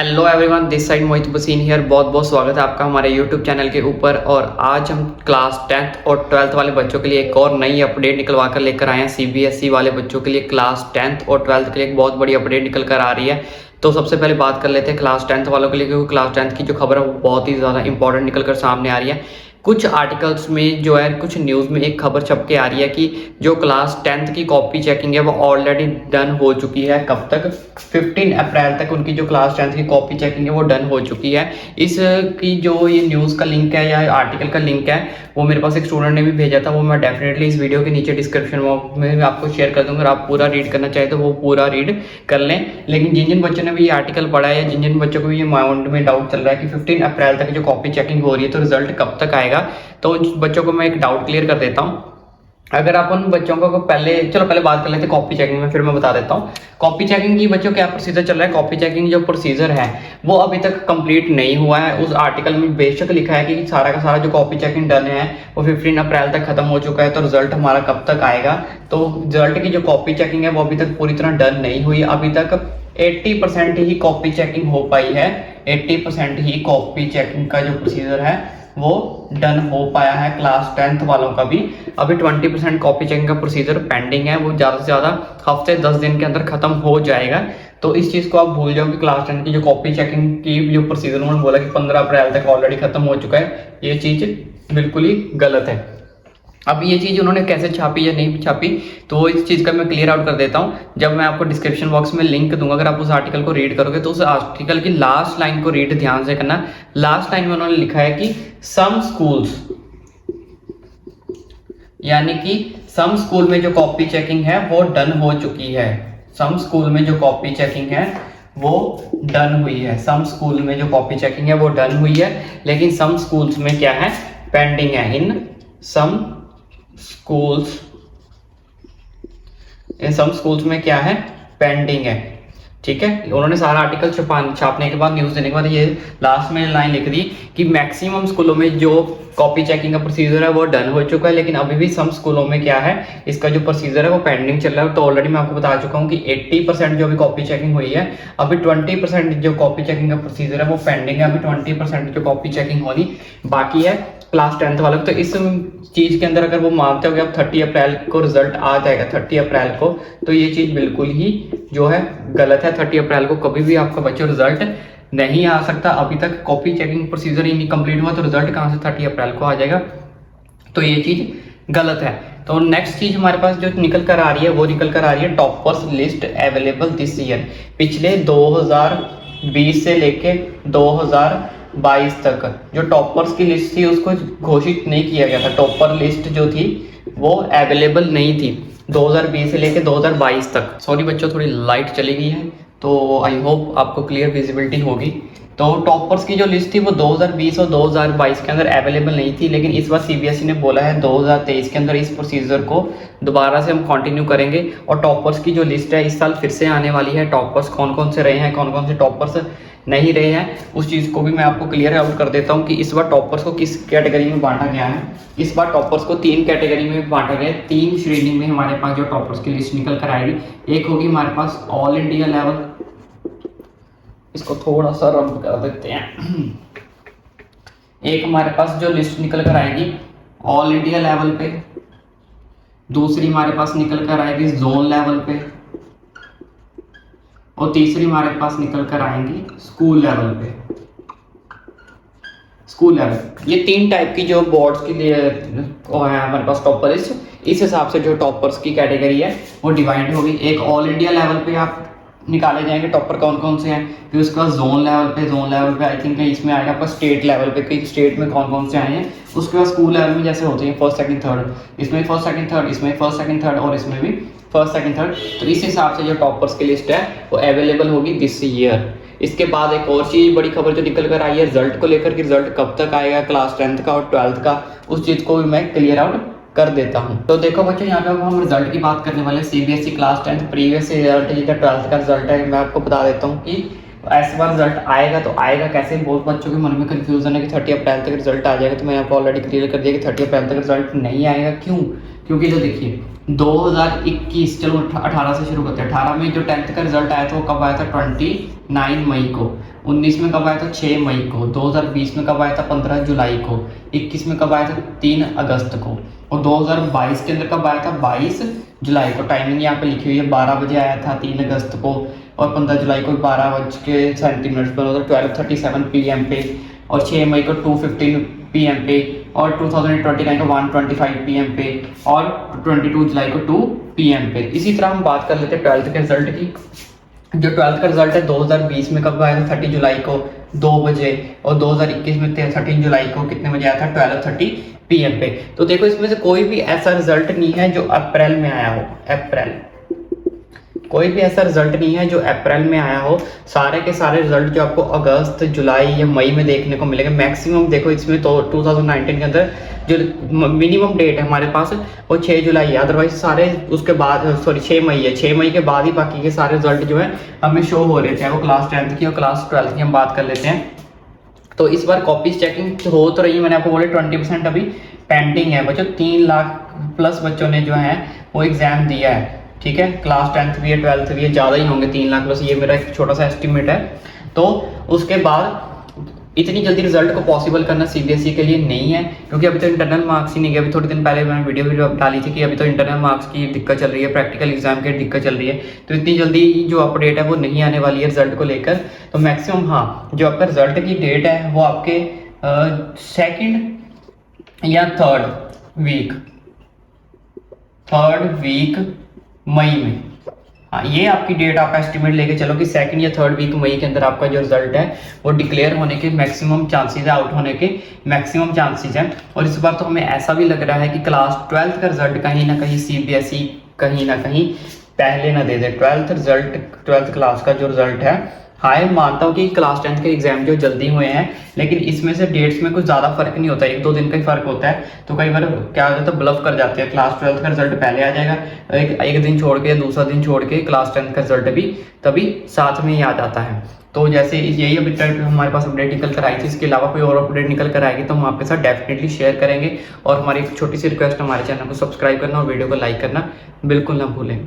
Hello everyone, this side मोहित बसीन here. बहुत बहुत स्वागत है आपका हमारे यूट्यूब चैनल के ऊपर। और आज हम क्लास 10th और 12th वाले बच्चों के लिए एक और नई अपडेट निकलवा कर लेकर आए हैं। सीबीएसई वाले बच्चों के लिए क्लास 10th और 12th के लिए एक बहुत बड़ी अपडेट निकल कर आ रही है। तो सबसे पहले बात कर लेते हैं क्लास 10th वालों के लिए, क्योंकि क्लास 10th की जो खबर है वो बहुत ही ज़्यादा इंपॉर्टेंट निकल कर सामने आ रही है। कुछ आर्टिकल्स में जो है, कुछ न्यूज़ में एक खबर छप के आ रही है कि जो क्लास 10th की कॉपी चेकिंग है वो ऑलरेडी डन हो चुकी है। कब तक? 15 अप्रैल तक उनकी जो क्लास 10th की कॉपी चेकिंग है वो डन हो चुकी है। इसकी जो ये न्यूज़ का लिंक है या आर्टिकल का लिंक है वो मेरे पास एक स्टूडेंट ने भी भेजा था। वो मैं डेफिनेटली इस वीडियो के नीचे डिस्क्रिप्शन में आपको शेयर कर दूंगा। अगर आप पूरा रीड करना चाहें तो वो पूरा रीड कर लें। लेकिन जिन जिन बच्चों ने भी ये आर्टिकल पढ़ा है या जिन जिन बच्चों को भी ये माइंड में डाउट चल रहा है कि 15 अप्रैल तक जो कॉपी चेकिंग हो रही है तो रिजल्ट कब तक आएगा, तो उन बच्चों को मैं एक डाउट क्लियर कर देता हूँ। अगर आप उन बच्चों को पहले बात कर लेते हैं कॉपी चेकिंग में, फिर मैं बता देता हूँ कॉपी चेकिंग की बच्चों क्या प्रोसीजर चल रहा है। कॉपी चेकिंग जो प्रोसीजर है वो अभी तक कंप्लीट नहीं हुआ है। उस आर्टिकल में बेशक लिखा है कि सारा का सारा जो कॉपी चेकिंग डन है वो 15 अप्रैल तक खत्म हो चुका है। तो रिजल्ट हमारा कब तक आएगा? तो रिजल्ट की जो कॉपी चेकिंग है वो अभी तक पूरी तरह डन नहीं हुई। अभी तक 80% ही कॉपी चेकिंग हो पाई है। 80% ही कॉपी चेकिंग का जो प्रोसीजर है वो डन हो पाया है क्लास 10th वालों का भी। अभी 20% कॉपी चेकिंग का प्रोसीजर पेंडिंग है। वो ज़्यादा से ज़्यादा हफ्ते 10 दिन के अंदर खत्म हो जाएगा। तो इस चीज़ को आप भूल जाओ कि क्लास 10 की जो कॉपी चेकिंग की जो प्रोसीजर उन्होंने बोला कि 15 अप्रैल तक ऑलरेडी खत्म हो चुका है, ये चीज़ बिल्कुल ही गलत है। अब ये चीज़ उन्होंने कैसे छापी या नहीं छापी, तो इस चीज़ का मैं क्लियर आउट कर देता हूँ। जब मैं आपको डिस्क्रिप्शन बॉक्स में लिंक दूंगा, अगर आप उस आर्टिकल को रीड करोगे तो उस आर्टिकल की लास्ट लाइन को रीड ध्यान से करना। लास्ट लाइन में उन्होंने लिखा है कि सम स्कूल्स, यानी कि सम स्कूल में जो कॉपी चेकिंग है वो डन हो चुकी है। सम स्कूल में जो कॉपी चेकिंग है वो डन हुई है। सम स्कूल में जो कॉपी चेकिंग है वो डन हुई है, लेकिन सम स्कूल्स में क्या है? पेंडिंग है। इन सम स्कूल्स में क्या है? पेंडिंग है। ठीक है, उन्होंने सारा आर्टिकल छापने के बाद, न्यूज़ देने के बाद ये लास्ट में लाइन लिख दी कि मैक्सिमम स्कूलों में जो कॉपी चेकिंग का प्रोसीजर है वो डन हो चुका है, लेकिन अभी भी सम स्कूलों में क्या है, इसका जो प्रोसीजर है वो पेंडिंग चल रहा है। तो ऑलरेडी मैं आपको बता चुका हूँ कि 80% जो अभी कॉपी चेकिंग हुई है, अभी 20% जो कॉपी चेकिंग का प्रोसीजर है वो पेंडिंग है। अभी 20% जो कॉपी चेकिंग होनी बाकी है क्लास 10th वालों को। तो इस चीज़ के अंदर अगर वो मानते हो कि अब 30 अप्रैल को रिजल्ट आ जाएगा, 30 अप्रैल को, तो ये चीज़ बिल्कुल ही जो है गलत है। 30 अप्रैल को कभी भी आपका बच्चों रिजल्ट नहीं आ सकता। अभी तक कॉपी चेकिंग प्रोसीजर ही नहीं कंप्लीट हुआ तो रिजल्ट कहाँ से 30 अप्रैल को आ जाएगा? तो ये चीज़ गलत है। तो नेक्स्ट चीज़ हमारे पास जो निकल कर आ रही है वो निकल कर आ रही है toppers list available this year. पिछले 2020 से लेके 2022 तक जो टॉपर्स की लिस्ट थी उसको घोषित नहीं किया गया था। टॉपर लिस्ट जो थी वो अवेलेबल नहीं थी 2020 से लेके 2022 तक। सॉरी बच्चों, थोड़ी लाइट चली गई है तो आई होप आपको क्लियर विजिबिलिटी होगी। तो टॉपर्स की जो लिस्ट थी वो 2020 और 2022 के अंदर अवेलेबल नहीं थी, लेकिन इस बार सीबीएसई ने बोला है 2023 के अंदर इस प्रोसीजर को दोबारा से हम कंटिन्यू करेंगे। और टॉपर्स की जो लिस्ट है इस साल फिर से आने वाली है। टॉपर्स कौन कौन से रहे हैं, कौन कौन से टॉपर्स नहीं रहे हैं, उस चीज़ को भी मैं आपको क्लियर आउट कर देता हूँ कि इस बार टॉपर्स को किस कैटेगरी में बांटा गया है। इस बार टॉपर्स को 3 कैटेगरी में बांटा गया है। 3 श्रेणी में हमारे पास जो टॉपर्स की लिस्ट निकल कर आएगी। एक होगी हमारे पास ऑल इंडिया लेवल, इसको थोड़ा सा रब कर देते हैं। एक हमारे पास जो लिस्ट निकल कर आएगी ऑल इंडिया लेवल पे, दूसरी हमारे पास निकल कर आएगी जोन लेवल पे, और तीसरी हमारे पास निकल कर आएंगी स्कूल लेवल पे। स्कूल लेवल, ये 3 टाइप की जो बोर्ड्स के लिए है हमारे पास टॉपर लिस्ट। इस हिसाब से जो टॉपर्स की कैटेगरी है वो डिवाइड होगी। एक ऑल इंडिया लेवल पे आप निकाले जाएंगे टॉपर कौन कौन से हैं, फिर उसका जोन लेवल पे आई थिंक आई आएगा आपका स्टेट लेवल पे कि स्टेट में कौन कौन से आए हैं। उसके बाद स्कूल लेवल में जैसे होते हैं फर्स्ट सेकंड थर्ड, इसमें फर्स्ट सेकंड थर्ड, इसमें फर्स्ट सेकंड थर्ड और इसमें भी फर्स्ट सेकंड थर्ड। तो इस हिसाब से जो टॉपर्स की लिस्ट है वो अवेलेबल होगी दिस ईयर। इसके बाद एक और चीज़ बड़ी खबर जो निकल कर आई है रिजल्ट को लेकर कि रिजल्ट कब तक आएगा क्लास 10th का और 12th का, उस चीज़ को भी मैं क्लियर आउट कर देता हूं। तो देखो बच्चों, यहाँ पे अब हम रिजल्ट की बात करने वाले हैं। CBSE class 10th previous result जिसका 12th का रिजल्ट है, मैं आपको बता देता हूँ कि इस बार रिजल्ट आएगा तो आएगा कैसे। बहुत बच्चों के मन में कंफ्यूजन है कि 30 अप्रैल तक रिजल्ट आ जाएगा, तो मैंने आपको ऑलरेडी क्लियर कर दिया कि 30 अप्रैल तक रिजल्ट नहीं आएगा। क्यों? क्योंकि जो देखिए 2021, चलो 18 से शुरू करते हैं। 18 में जो 10th का रिजल्ट आया था वो कब आया था? 29 मई को। 19 में कब आया था 6 मई को, 2020 में कब आया था 15 जुलाई को, 21 में कब आया था 3 अगस्त को, और 2022 के अंदर कब आया था 22 जुलाई को। टाइमिंग यहाँ पे लिखी हुई है, 12 बजे आया था 3 अगस्त को, और 15 जुलाई को 12:37 पर 12:37 PM पे, और 6 मई को 2:15 PM पे, और 2029 को 1:25 PM पे, और 22 जुलाई को 2 PM पे। इसी तरह हम बात कर लेते हैं 12th के रिजल्ट की। जो 12th का रिजल्ट है 2020 में कब आया था 30 जुलाई को 2 बजे, और 2021 में 13 जुलाई को कितने बजे आया था 12:30 PM पे। तो देखो इसमें से कोई भी ऐसा रिजल्ट नहीं है जो अप्रैल में आया हो, अप्रैल कोई भी ऐसा रिजल्ट नहीं है जो अप्रैल में आया हो। सारे के सारे रिजल्ट जो आपको अगस्त, जुलाई या मई में देखने को मिलेंगे। मैक्सिमम देखो इसमें तो 2019 के अंदर जो मिनिमम डेट है हमारे पास वो 6 जुलाई है, अदरवाइज सारे उसके बाद 6 मई है। 6 मई के बाद ही बाकी के सारे रिजल्ट जो है हमें शो हो रहे थे, वो क्लास 10th की और क्लास 12th की हम बात कर लेते हैं। तो इस बार कॉपीज चेकिंग हो तो रही है, मैंने आपको बोले 20% अभी पेंडिंग है बच्चों। 3 लाख प्लस बच्चों ने जो है वो एग्जाम दिया है, ठीक है। क्लास 10th भी है, 12th भी है, ज़्यादा ही होंगे 3 लाख प्लस, ये मेरा एक छोटा सा एस्टिमेट है। तो उसके बाद इतनी जल्दी रिजल्ट को पॉसिबल करना सीबीएसई के लिए नहीं है, क्योंकि अभी तो इंटरनल मार्क्स ही नहीं गए। अभी थोड़े दिन पहले मैंने वीडियो डाली थी कि अभी तो इंटरनल मार्क्स की दिक्कत चल रही है, प्रैक्टिकल एग्जाम की दिक्कत चल रही है। तो इतनी जल्दी जो अपडेट है वो नहीं आने वाली है रिजल्ट को लेकर। तो मैक्सिमम हाँ, जो आपका रिजल्ट की डेट है वो आपके 2nd या 3rd वीक मई में, हाँ ये आपकी डेट आप एस्टिमेट लेके चलो कि 2nd या 3rd वीक मई के अंदर आपका जो रिजल्ट है वो डिक्लेयर होने के मैक्सिमम चांसेस है, आउट होने के मैक्सिमम चांसेस हैं। और इस बार तो हमें ऐसा भी लग रहा है कि क्लास 12th का रिजल्ट कहीं ना कहीं सीबीएसई कहीं ना कहीं पहले ना दे दे। 12th क्लास का जो रिजल्ट है, हाँ मैं मानता हूँ कि क्लास 10th के एग्जाम जो जल्दी हुए हैं, लेकिन इसमें से डेट्स में कुछ ज़्यादा फर्क नहीं होता, 1-2 दिन का ही फर्क होता है। तो कई बार क्या हो जाता है, ब्लफ कर जाते हैं। क्लास 12th का रिजल्ट पहले आ जाएगा, एक दिन छोड़ के या दूसरा दिन छोड़ के क्लास 10th का रिजल्ट भी तभी साथ में ही आ जाता है। तो जैसे यही अभी तक हमारे पास अपडेट निकल कर आई थी, इसके अलावा कोई और अपडेट निकल कर आएगी तो हम आपके साथ डेफिनेटली शेयर करेंगे। और हमारी एक छोटी सी रिक्वेस्ट, हमारे चैनल को सब्सक्राइब करना और वीडियो को लाइक करना बिल्कुल ना भूलें।